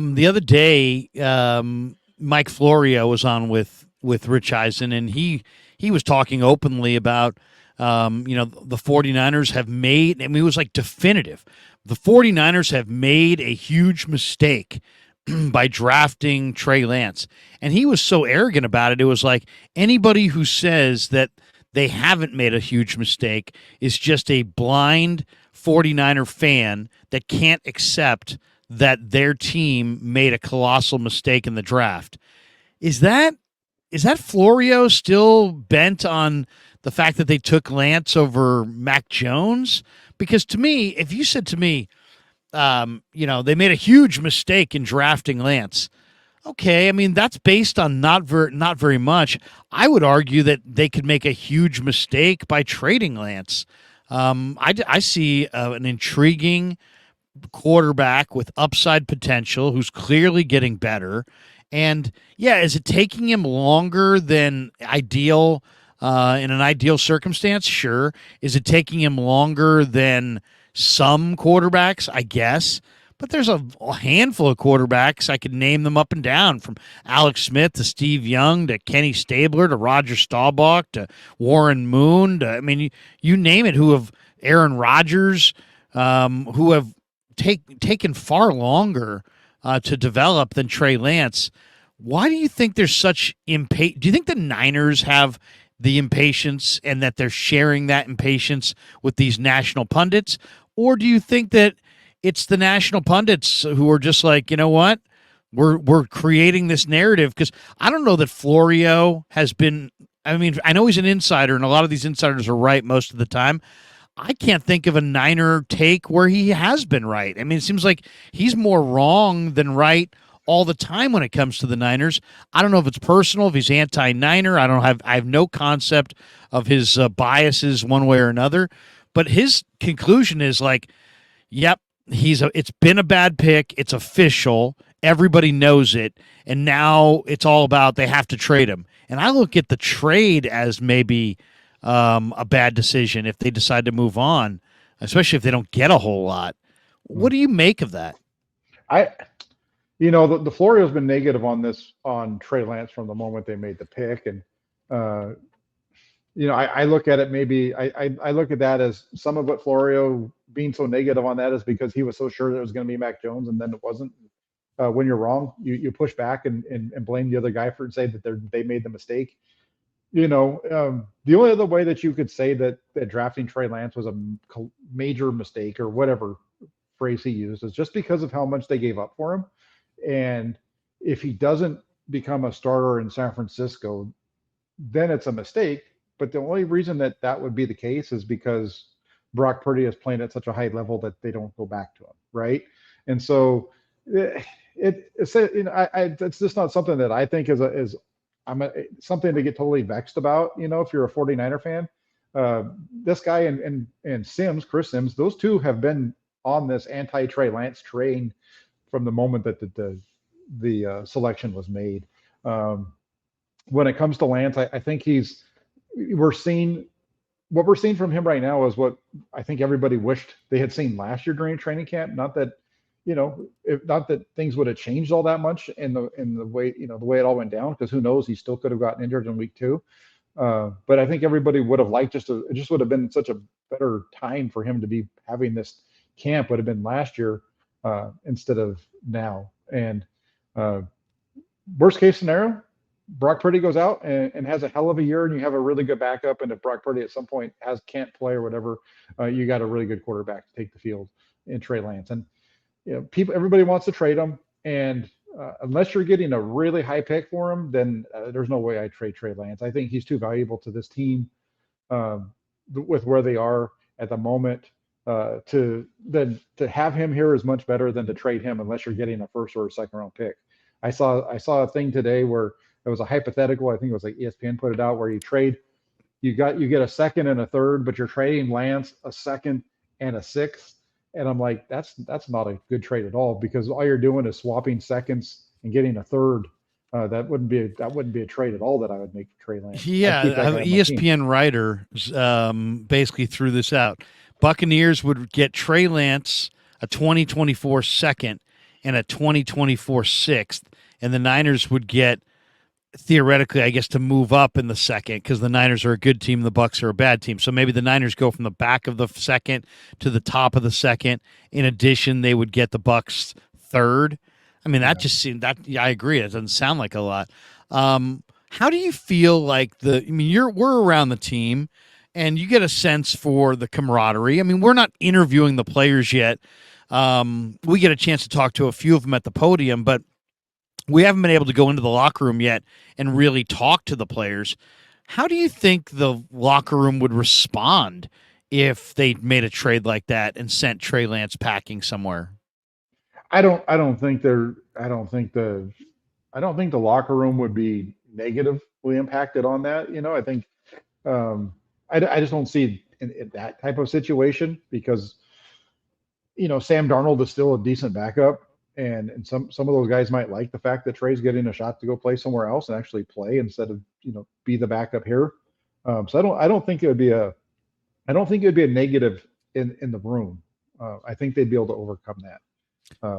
The other day, Mike Florio was on with Rich Eisen, and he was talking openly about the 49ers have made. I mean, it was like definitive. The 49ers have made a huge mistake by drafting Trey Lance, and he was so arrogant about it. It was like anybody who says that they haven't made a huge mistake is just a blind 49er fan that can't accept that their team made a colossal mistake in the draft. Is that Florio still bent on the fact that they took Lance over Mac Jones? Because to me, if you said to me, they made a huge mistake in drafting Lance. Okay, I mean that's based on not very much. I would argue that they could make a huge mistake by trading Lance. I see an intriguing quarterback with upside potential who's clearly getting better. And yeah, is it taking him longer than ideal in an ideal circumstance? Sure. Is it taking him longer than some quarterbacks? I guess. But there's a handful of quarterbacks. I could name them up and down, from Alex Smith to Steve Young to Kenny Stabler to Roger Staubach to Warren Moon. You name it, who have Aaron Rodgers, who have taken far longer to develop than Trey Lance. Why do you think there's such impatience? Do you think the Niners have the impatience and that they're sharing that impatience with these national pundits? Or do you think that it's the national pundits who are just like, you know what? We're creating this narrative? Because I don't know that Florio has been. I mean, I know he's an insider, and a lot of these insiders are right most of the time. I can't think of a Niner take where he has been right. I mean, it seems like he's more wrong than right all the time when it comes to the Niners. I don't know if it's personal, if he's anti-Niner. I have no concept of his biases one way or another. But his conclusion is like, yep, it's been a bad pick. It's official. Everybody knows it. And now it's all about they have to trade him. And I look at the trade as maybe a bad decision if they decide to move on, especially if they don't get a whole lot. What do you make of that? The Florio's been negative on Trey Lance from the moment they made the pick. And, I look at it, maybe I look at that as some of what Florio being so negative on that is because he was so sure that it was going to be Mac Jones, and then it wasn't. When you're wrong, you push back and blame the other guy for, say that they made the mistake. The only other way that you could say that drafting Trey Lance was a major mistake, or whatever phrase he used, is just because of how much they gave up for him. And if he doesn't become a starter in San Francisco, then it's a mistake. But the only reason that would be the case is because Brock Purdy is playing at such a high level that they don't go back to him, right? And so it's just not something that I think is something to get totally vexed about. If you're a 49er fan, this guy and Chris Sims, those two have been on this anti-Trey Lance train from the moment that the selection was made. When it comes to Lance, I think we're seeing from him right now is what I think everybody wished they had seen last year during training camp. Not that not that things would have changed all that much in the way the way it all went down, because who knows, he still could have gotten injured in week 2. But I think everybody would have liked it just would have been such a better time for him to be having this camp, would have been last year instead of now. And worst case scenario, Brock Purdy goes out and has a hell of a year, and you have a really good backup. And if Brock Purdy at some point can't play or whatever, you got a really good quarterback to take the field in Trey Lance. And everybody wants to trade him, and unless you're getting a really high pick for him, then there's no way I trade Trey Lance. I think he's too valuable to this team with where they are at the moment. To have him here is much better than to trade him, unless you're getting a first or a second round pick. I saw a thing today where it was a hypothetical. I think it was like ESPN put it out, where you get a second and a third, but you're trading Lance a second and a sixth. And I'm like, that's not a good trade at all, because all you're doing is swapping seconds and getting a third. That wouldn't be a trade at all that I would make for Trey Lance. Yeah, an ESPN writer basically threw this out. Buccaneers would get Trey Lance, a 2024 second, and a 2024 sixth, and the Niners would get theoretically, I guess, to move up in the second because the Niners are a good team, the Bucks are a bad team. So maybe the Niners go from the back of the second to the top of the second. In addition, they would get the Bucks third. I mean, that Yeah. just seemed that. Yeah, I agree. It doesn't sound like a lot. How do you feel like the? I mean, we're around the team, and you get a sense for the camaraderie. I mean, we're not interviewing the players yet. We get a chance to talk to a few of them at the podium, but we haven't been able to go into the locker room yet and really talk to the players. How do you think the locker room would respond if they made a trade like that and sent Trey Lance packing somewhere? I don't think the locker room would be negatively impacted on that. I think um, I just don't see in that type of situation because Sam Darnold is still a decent backup, and some of those guys might like the fact that Trey's getting a shot to go play somewhere else and actually play instead of be the backup here. So I don't think it would be a I don't think it would be a negative in the room. I think they'd be able to overcome that.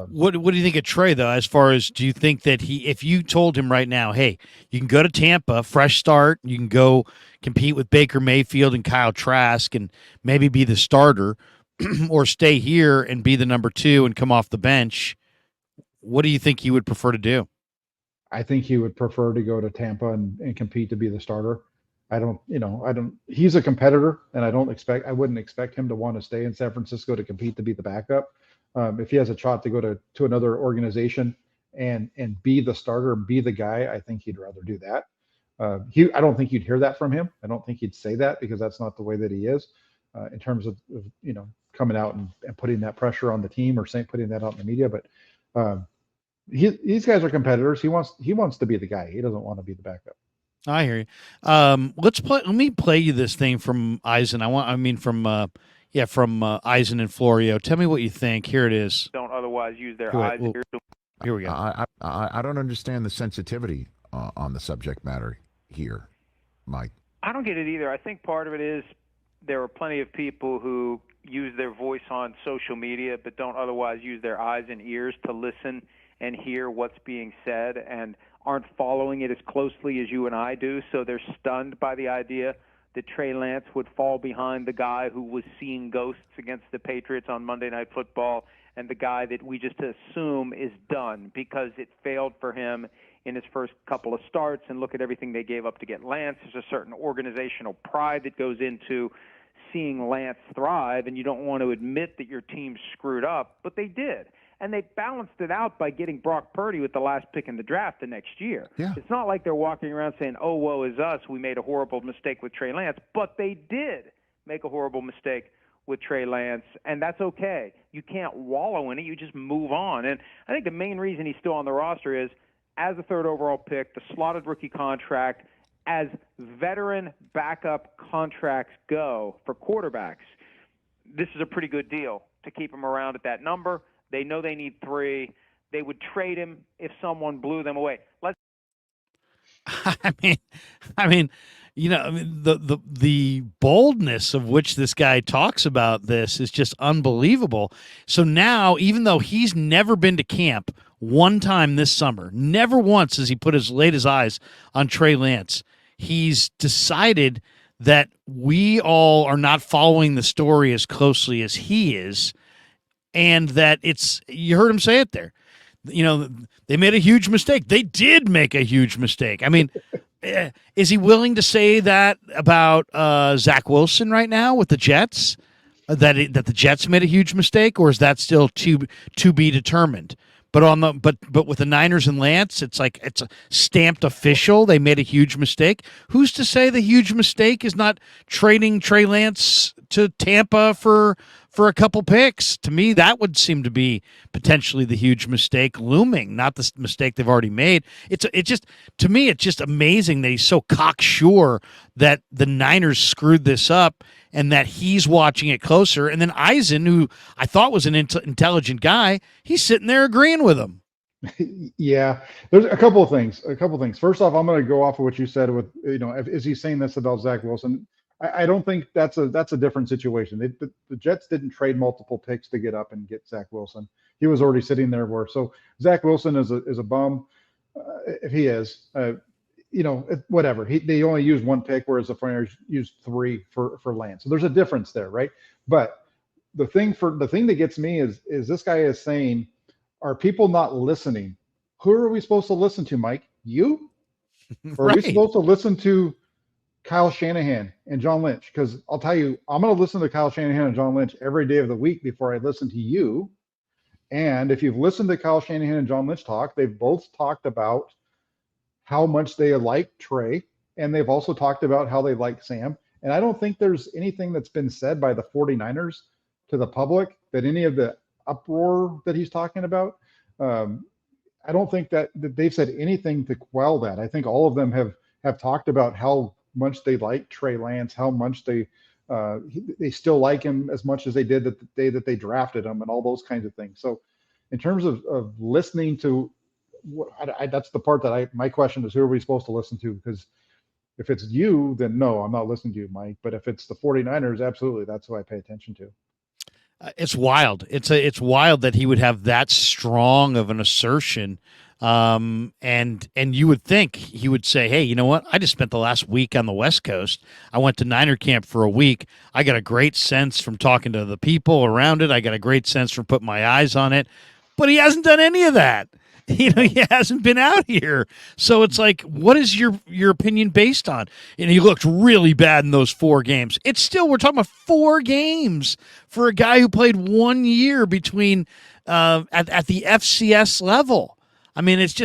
What do you think of Trey though? As far as do you think that if you told him right now, hey, you can go to Tampa, fresh start, you can go compete with Baker Mayfield and Kyle Trask, and maybe be the starter, or stay here and be the number two and come off the bench? What do you think he would prefer to do? I think he would prefer to go to Tampa and compete to be the starter. I don't, he's a competitor and I wouldn't expect him to want to stay in San Francisco to compete to be the backup. If he has a shot to go to another organization and be the starter and be the guy, I think he'd rather do that. I don't think you'd hear that from him. I don't think he'd say that because that's not the way that he is in terms of coming out and putting that pressure on the team or saying, putting that out in the media. But um, these guys are competitors. He wants to be the guy. He doesn't want to be the backup. I hear you. Let's play. Let me play you this thing from Eisen. From Eisen and Florio. Tell me what you think. Here it is. Don't otherwise use their Here, eyes, we- ears. here we go. I don't understand the sensitivity on the subject matter here, Mike. I don't get it either. I think part of it is there are plenty of people who use their voice on social media but don't otherwise use their eyes and ears to listen and hear what's being said and aren't following it as closely as you and I do. So they're stunned by the idea that Trey Lance would fall behind the guy who was seeing ghosts against the Patriots on Monday Night Football and the guy that we just assume is done because it failed for him in his first couple of starts. And look at everything they gave up to get Lance. There's a certain organizational pride that goes into seeing Lance thrive, and you don't want to admit that your team screwed up, but they did. And they balanced it out by getting Brock Purdy with the last pick in the draft the next year. Yeah. It's not like they're walking around saying, oh, woe is us, we made a horrible mistake with Trey Lance, but they did make a horrible mistake with Trey Lance, and that's okay. You can't wallow in it. You just move on. And I think the main reason he's still on the roster is as a third overall pick, the slotted rookie contract, as veteran backup contracts go for quarterbacks, this is a pretty good deal to keep him around at that number. They know they need 3. They would trade him if someone blew them away. I mean, the boldness of which this guy talks about this is just unbelievable. So now, even though he's never been to camp one time this summer, never once has he put his eyes on Trey Lance, he's decided that we all are not following the story as closely as he is, and that you heard him say it there. They made a huge mistake. They did make a huge mistake. I mean, is he willing to say that about Zach Wilson right now with the Jets? That the Jets made a huge mistake, or is that still to be determined? But with the Niners and Lance, it's like it's stamped official. They made a huge mistake. Who's to say the huge mistake is not trading Trey Lance to Tampa for a couple picks? To me, that would seem to be potentially the huge mistake looming, not the mistake they've already made. To me, it's just amazing that he's so cocksure that the Niners screwed this up and that he's watching it closer. And then Eisen, who I thought was an intelligent guy, he's sitting there agreeing with him. Yeah, there's a couple of things. First off, I'm going to go off of what you said with, is he saying this about Zach Wilson? I don't think that's a different situation. The Jets didn't trade multiple picks to get up and get Zach Wilson. He was already sitting there. So Zach Wilson is a bum. If he is, whatever. They only used one pick, whereas the 49ers used three for Lance. So there's a difference there, right? But the thing that gets me is this guy is saying, are people not listening? Who are we supposed to listen to, Mike? You? Or are we supposed to listen to Kyle Shanahan and John Lynch? Because I'll tell you, I'm going to listen to Kyle Shanahan and John Lynch every day of the week before I listen to you. And if you've listened to Kyle Shanahan and John Lynch talk, they've both talked about how much they like Trey, and they've also talked about how they like Sam. And I don't think there's anything that's been said by the 49ers to the public that any of the uproar that he's talking about, I don't think that they've said anything to quell that. I think all of them have talked about how much they like Trey Lance, how much they still like him as much as they did the day that they drafted him, and all those kinds of things. So in terms of listening to, that's the part that my question is, who are we supposed to listen to? Because if it's you, then no, I'm not listening to you, Mike. But if it's the 49ers, absolutely, that's who I pay attention to. It's wild. It's wild that he would have that strong of an assertion. And you would think he would say, hey, you know what? I just spent the last week on the West Coast. I went to Niner camp for a week. I got a great sense from talking to the people around it. I got a great sense from putting my eyes on it. But he hasn't done any of that. He hasn't been out here. So it's like, what is your opinion based on? And he looked really bad in those 4 games. It's still, we're talking about 4 games for a guy who played 1 year between at the FCS level. I mean, it's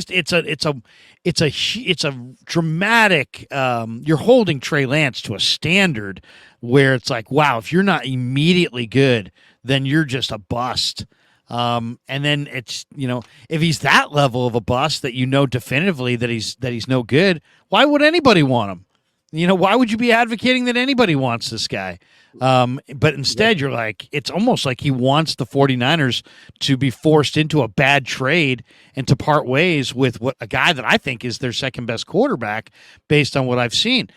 a dramatic. You're holding Trey Lance to a standard where it's like, wow, if you're not immediately good, then you're just a bust. And then it's, if he's that level of a bust that definitively that he's no good, why would anybody want him? Why would you be advocating that anybody wants this guy? But instead you're like, it's almost like he wants the 49ers to be forced into a bad trade and to part ways with a guy that I think is their second best quarterback based on what I've seen.